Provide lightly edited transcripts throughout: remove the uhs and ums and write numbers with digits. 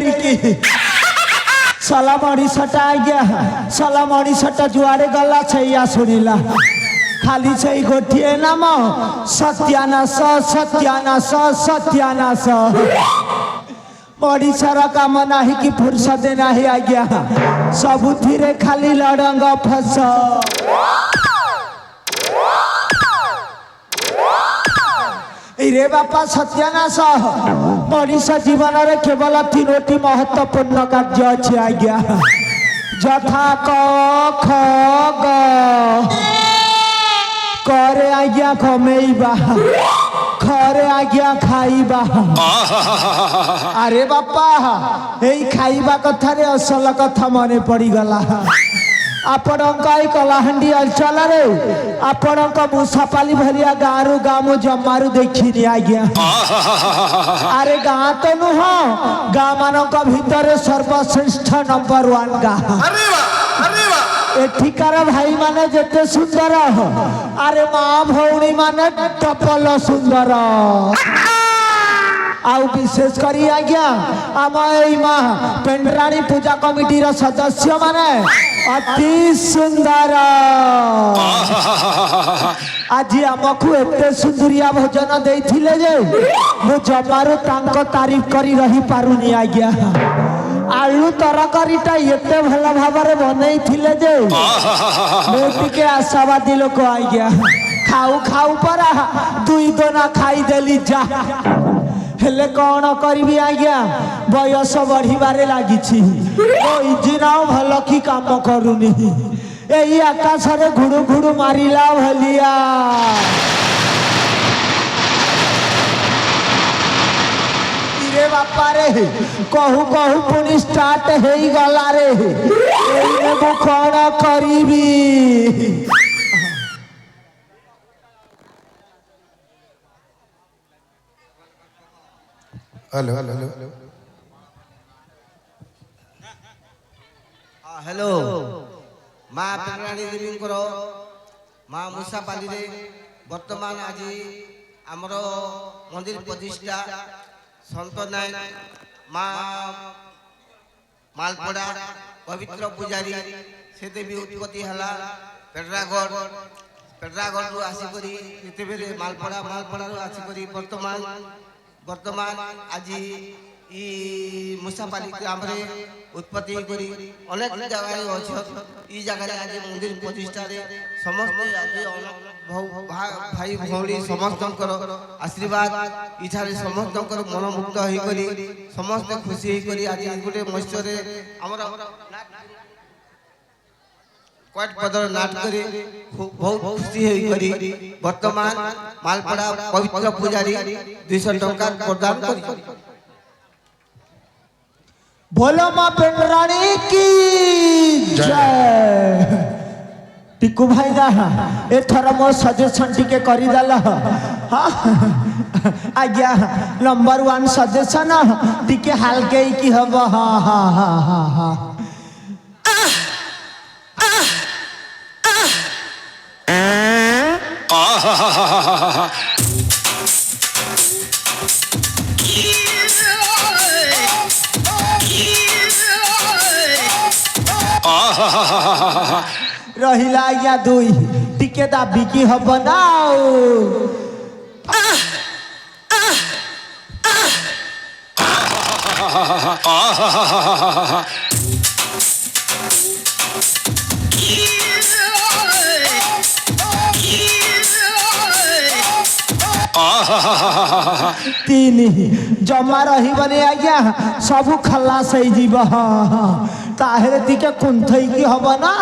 तेरिकी साला मनीषटा आज्ञा साला मनीषटा जुआड़े गला छैया शुणिला खाली छै गोटिए नाम सत्यानाश सत्यानाश सत्यानाश ओडिशार काम नाही कि फुर्सत नाही आज्ञा सबुथिरे खाली लड़ंग फस रे बापा सत्यानाश मनीष जीवन रे केवल तीनोटी महत्वपूर्ण कार्य अच्छे आज्ञा यथा क ख ग करे आज्ञा कमेइबा खरे आज्ञा खाइबा अरे बापा एई खाइबा कथा रे असल कथा मने पड़ी गला आपणक कलाहांडी अंचल आपणक मुसापाली भलिया गाँव गाँव जमारू देखी आज्ञा अरे गाँ तो नुह गाँ मानक भितर सर्वश्रेष्ठ नंबर 1 गाँ एठिकार भाई माने जेते सुंदर अरे माँ भौणी माने टपल सुंदर आउ विशेष करी आज्ञा आम एई माँ पेंडराणी पूजा कमिटी रो सदस्य माने अति सुंदर आज आमको एते सुंदरिया भोजन देथिले जे मु जमारू तांको तारीफ करी रही पारुनी आज्ञा आलू तरकारीटा एते भल भाव बनई थिले जे मु टिके आशावादी लोक आज्ञा खाऊ खाऊ परा दुई दोना खाई देली जा हेले कौन करी आज्ञा बयस बढ़िबारे लागिछि इंजिन भल कि काम करूनी एई आकाश रे घुड़ू घुड़ू मारिला भलिया रे बापा रे कहू कहू पुणी स्टार्ट हेई गला रे एई मु कौन करीबी हेलो हेलो हेलो हेलो माँ पेंडराणी देवी माँ मुसापाली रे वर्तमान आज आमर मंदिर प्रतिष्ठा संत नायक माँ मालपड़ा पवित्र पूजारी से देवी उत्पत्ति हला पेड्रागढ़ रु आसिकरी जेतेबेले मालपड़ा रु आसिकरी वर्तमान आज मुसापाली ग्राम रे उत्पत्ति करी अनेक जगह अच्छे जगह आज मंदिर प्रतिष्ठा समस्त भाई भौणी समस्त आशीर्वाद इच्छा समस्त मनमुक्त होकर समस्त खुशी होकर आज गोटे मत्स्य कट पदर नाट करी बहुत खुशी होकर वर्तमान मालपड़ा पवित्र पूजारी 200 टंका प्रदान करी बोलो माँ पेंडराणी की जय टिकू भाई ना एथर मो सजेशन टिके करी दल आज्ञा नंबर 1 सजेशन टिके हल्के की हब हाँ हाँ हाँ हाँ हाँ रहिला या दुई टिके दाबी की हब नाउ तीन जमा रही आज्ञा सबू खलास ताहेरे दिके कुंथई की हब ना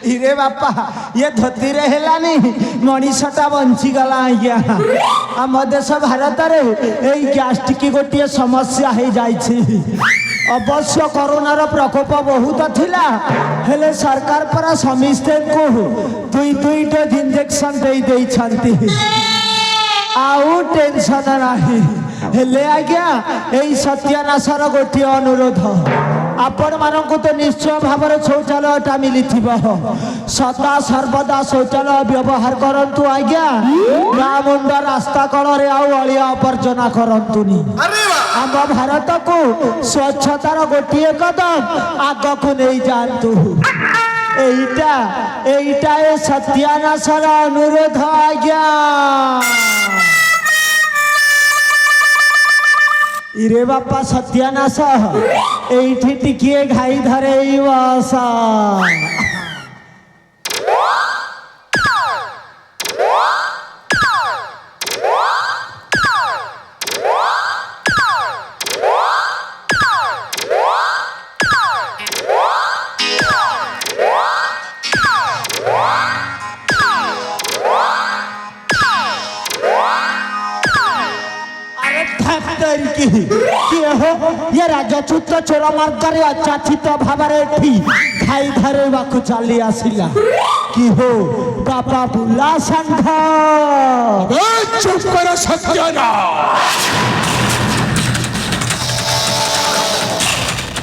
इरे बापा ये धोती रे हेलानी मनीषटा बंची गला आज्ञा आम देश भारत रे गैस्ट्रिक गोटे समस्या हो जाइछि अवश्य कोरोनार प्रकोप बहुत थिला हेले सरकार परा समिस्ते को दुई दुई डोज इंजेक्शन दे देई छंती आउ टेंशन नाही हेले आज्ञा एई सत्यानाशर गोटे अनुरोध आपण मानक तो निश्चय भाव शौचालयटा मिली सदा सर्वदा शौचालय व्यवहार करंतु आज्ञा गाँ मुंड रास्ता कड़े आलिया आवर्जना करंतुनी आम भारत को स्वच्छतार गोटे कदम आग को नहीं जातु एटा एटा ए सत्यानाशर अनुरोध आज्ञा इरे बापा सत्यानाश एठी टिकिए घाई धरे बसा ये राजच्युत चोर मार्ग अचाचित भाव खाई धरे चली आसिला कि हो बाबा बुला संघ चुप कर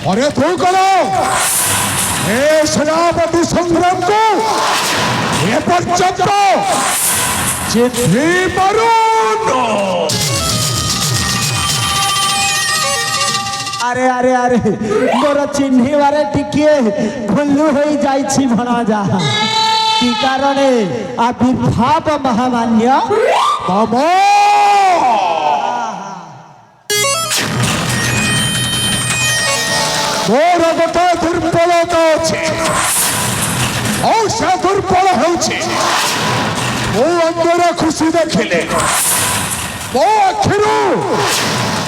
अरे तू करो ए सेनापति संग्राम को ये पर्यंत चिट्ठी मारो अरे अरे अरे मोर चिन्ह बारे टिके भुल्लू हो जाइछि भणजा कि कारणे आविर्भाव महामान्य बाबा मोर गोटे दुर्बलता अछि और से दुर्बल होछि मो अंदर खुशी देखिले मो अखिरू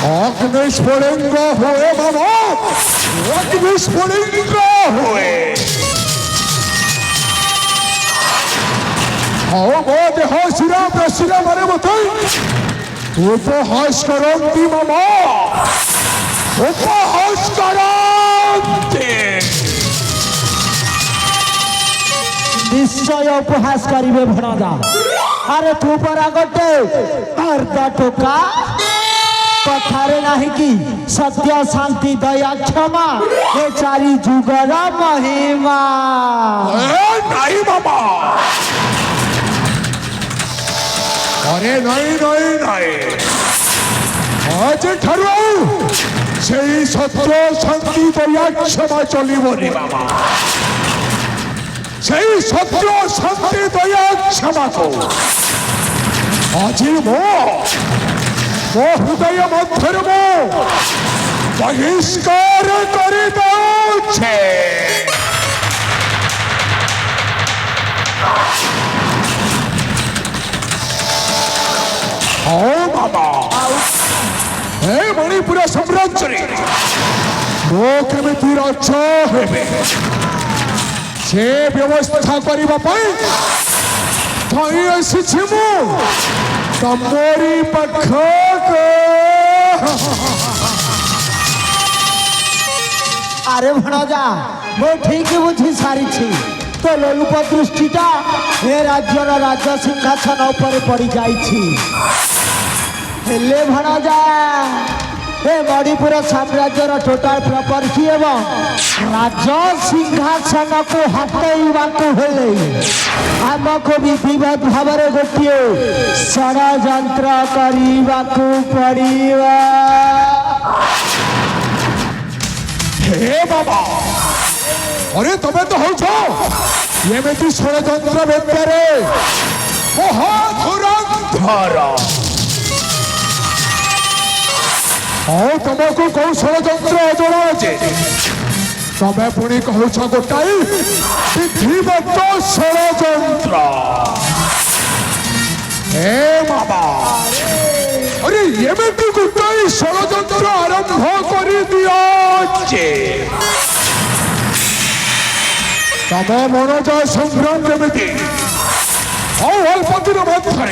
अग्निस्फुलिंग हुए बाबा अग्निस्फुलिंग हुए मो देह शिरा प्रशिरा मारे बताई उपहास करती मामा उपहास करती निश्चय उपहास करिवे भणजा अरे तू परा गोटे अर्ध टोका कथारे नहीं कि सत्य शांति दया क्षमा ये चारि जुगर महिमा नहीं बाबा अरे नहीं नहीं नहीं आज ठारू से सत्य शांति दया क्षमा चलिबनी बाबा से सत्य शांति दया क्षमा को आज मो हृदय मध्यर बहिष्कार कर दे बाबा हे मणिपुर साम्राज्य मो केमिति राजा हेबे से व्यवस्था करने तमोरी पख अरे भणजा मो ठीक बुझी सारी तो लोलुप दृष्टिटा हे राज्यर राज्य सिंहासन पर पड़ जाइले भणजा हे मणिपुर साम्राज्यर टोटाल प्रॉपर्टी एवं राज्य सिंहासन को हटैवा आमको विधिवत भाव गोटे षड्यंत्र करने पड़िबा हे बाबा अरे तबे तो हो एमती षड्यंत्र बेतारे महाधुरंधर तुमको कौ षड्यंत्र अजଣା जे तबे पुणी कहूछ गोटाई विधिवत षड्यंत्र हे बाबा अरे एमती गोटाई षड्यंत्र आरंभ कर दिया तब मनोज संग्राम जमी अल्प दिन मध्य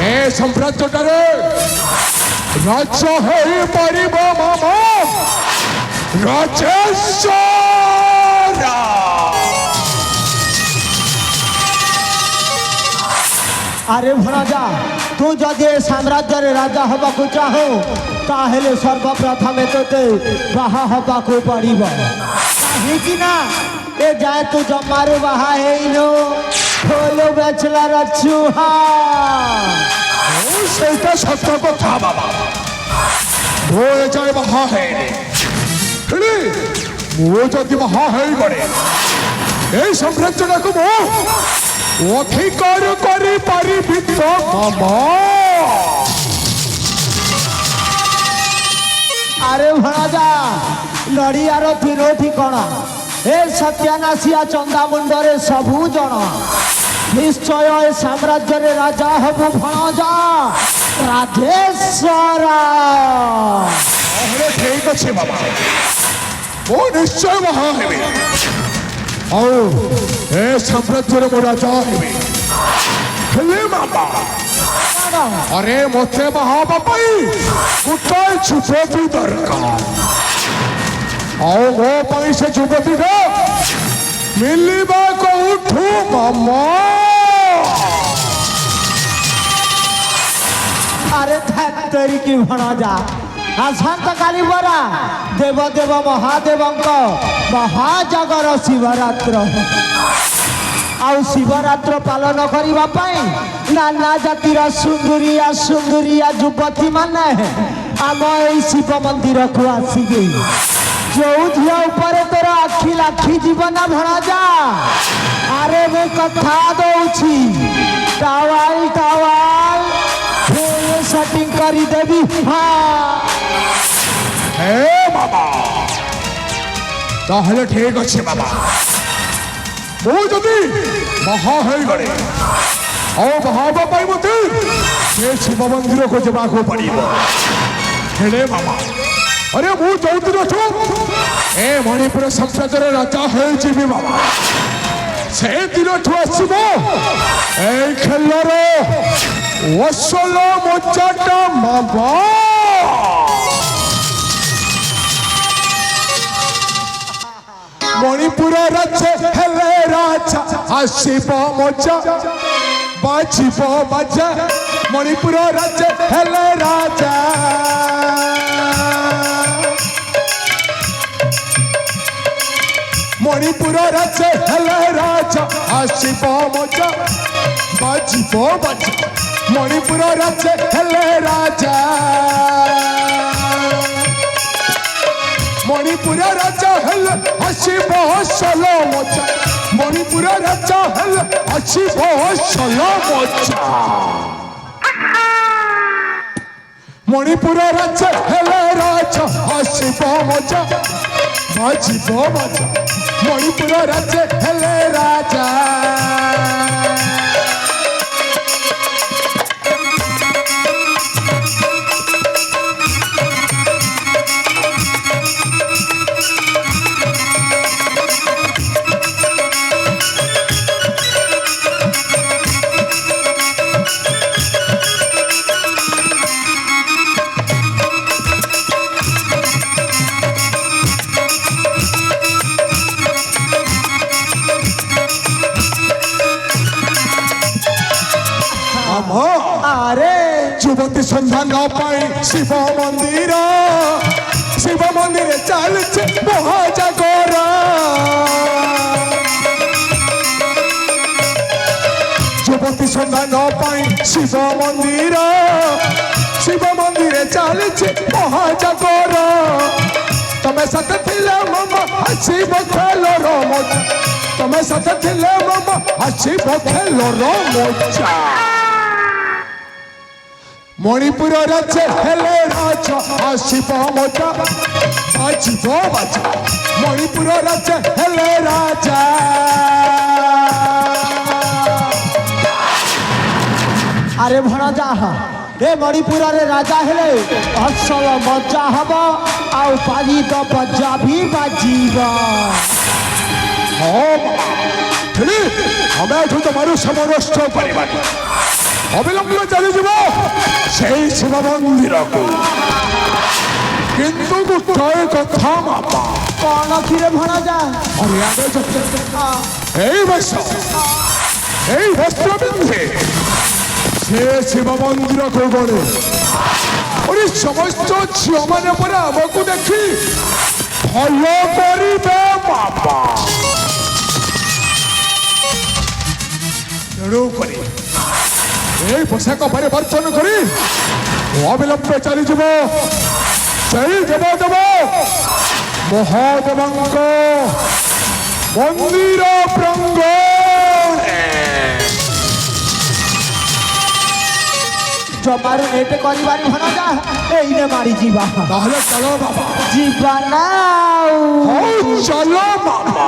ए साम्राज्यटारे राज्य हो पार मामा ରାଜେଶ୍ୱର। আরে ভণজা তু যদি এ সাম্রাজ্যের রাজা হবাকু চাহো তাহলে সর্বপ্রথমে তোতে বাহা হবাকু পড়িব কাহিকি না এ যায় তু জমারু বাহা হেইনো হলো ব্যাচেলর চুহা। ସେଇଟା ସତ କଥା ବାବା। ମୁଁ ଏଯାଏ ବାହା ହେଇନି, ହେଲେ ମୁଁ ଯଦି ବାହା ହେଇଗଲେ ଏଇ ସାମ୍ରାଜ୍ୟଟାକୁ ମୁଁ ଅଧିକାର କରିପାରିବି ତ ମାମା? আরে ভণজা নড়িয়ার তিনো ঠিকଣା এ সত্যানাশিয়া চন্দামুণ্ডরে সবু জনা নিশ্চয় এ সাম্রাজ্যের রাজা হবু ভণজা রাধেশ্বর। ତାହେଲେ ଠିକ ଅଛି ବାବା, ମୁଁ ନିଶ୍ଚୟ ବାହା ହେବି ଆଉ ଏ ସାମ୍ରାଜ୍ୟରେ ମୁଁ ରାଜା ହେବି। ହେଲେ ମାମା अरे मते बाबा पाई गोटाए युवती दरकार आओ मो पाई से युवती ना मिलवा कोठू मामा। আরে ধ্যাত্তরি কি ভণজা আসান্তকালী বরা দেব দেব মহাদেবঙ্ক মহাজাগর শিবরাত্র ଆଉ ଶିବରାତ୍ର ପାଳନ କରିବା ପାଇଁ ନାନା ଜାତିର ସୁନ୍ଦରିଆ ସୁନ୍ଦରିଆ ଯୁବତୀ ମାନେ ଆମ ଏଇ ଶିବ ମନ୍ଦିରକୁ ଆସିବେ। ଯୋଉ ଝିଅ ଉପରେ ତୋର ଆଖି ଲାଖି ଯିବ ନା ଭଣଜା ଆରେ ମୁଁ କଥା ଦଉଛି ଟାୱାଲ ଟାୱାଲ ସେଟିଂ କରିଦେବି। ଏ ବାବା ତାହେଲେ ଠିକ ଅଛି ବାବା, ମୁଁ ଯଦି ବାହା ହେଇଗଲେ ଆଉ ବାହା ହେବା ପାଇଁ ମୋତେ ସେ ଶିବ ମନ୍ଦିରକୁ ଯିବାକୁ ପଡ଼ିବ। ହେଲେ ବାବା अरे ମୁଁ ଯୋଉଦିନଠୁ ଏ ମଣିପୁର ସମ୍ପ୍ରଦାୟର ରାଜା ହେଇଯିବି ବାବା ସେ ଦିନଠୁ ଆସିବ ଏଇ ଖେଳର ଅସଲ ମଜାଟା ବାବା। মণিপুর রাজ্যে হেলে রাজা আসিব মজা বাজিব বাজা মণিপুর রাজ্যে হেলে রাজা মণিপুর রাজ্যে হেলে রাজা আসিব মজা বাজিব বাজা মণিপুর রাজ্যে হেলে রাজা মণিপুর রাজা হেল আসিব অসল মজা মণিপুর রাজা হেল আসিব অসল মজা মণিপুর রাজা হেল রাজা আসিব মজা বাজিব মজা মণিপুর রাজা হেল রাজা। আরে যুবতী সন্ধান পাই শিব মন্দিরে চালছে মহাজাগরা যুবতী সন্ধান পাই শিব মন্দিরে চালছে মহাজাগরা তুমি সাথে ছিলে মামা আসিব খেলর মজা তুমি সাথে ছিলে মামা আসিব খেলর মজা মণিপুর রাজ্যে হেলে রাজা আসিব মজা বাজিব বাজা মণিপুর রাজ্যে হেলে রাজা। আরে ভণজা এ মণিপুরের রাজা হেলে অসল মজা হব ଆଉ ପାଲି ତ ବଜା ବି ବାଜିବ। ହଁ ହେଲେ ଆମେ ଏଠୁ ତମର ସମରଷ୍ଟ କରିବାନି, ଅବିଳମ୍ବ ଚାଲିଯିବ ସେଇ ଶିବ ମନ୍ଦିରକୁ। কিন্তু গোটাଏ କଥା ମାମା କଣ କ୍ଷୀର ଭଣଜା ଆରେ ଆଗେ ଏଇ ବେଶ ଏଇ ବସ୍ତ୍ର ପିନ୍ଧେ ସେ ଶିବ ମନ୍ଦିରକୁ ଗଲେ ওরে সমস্ত ঝিଅମାନେ পরে আমাকে দেখি ভয় করিবে বাবা তেণু করে এই পোশাক পরিবর্তন করি অবিলম্বে চালিযিব সেই দেবদেব মহাদেবঙ্ক মন্দির প্রাঙ্গণে ଜମାରୁ ନେଟେ କରିବାନି ଭଣଜା ଏଇନେ ମାରି ଯିବା তাহলে চলো বাবা ଯିବା ନା ଆଉ। হও চলো বাবা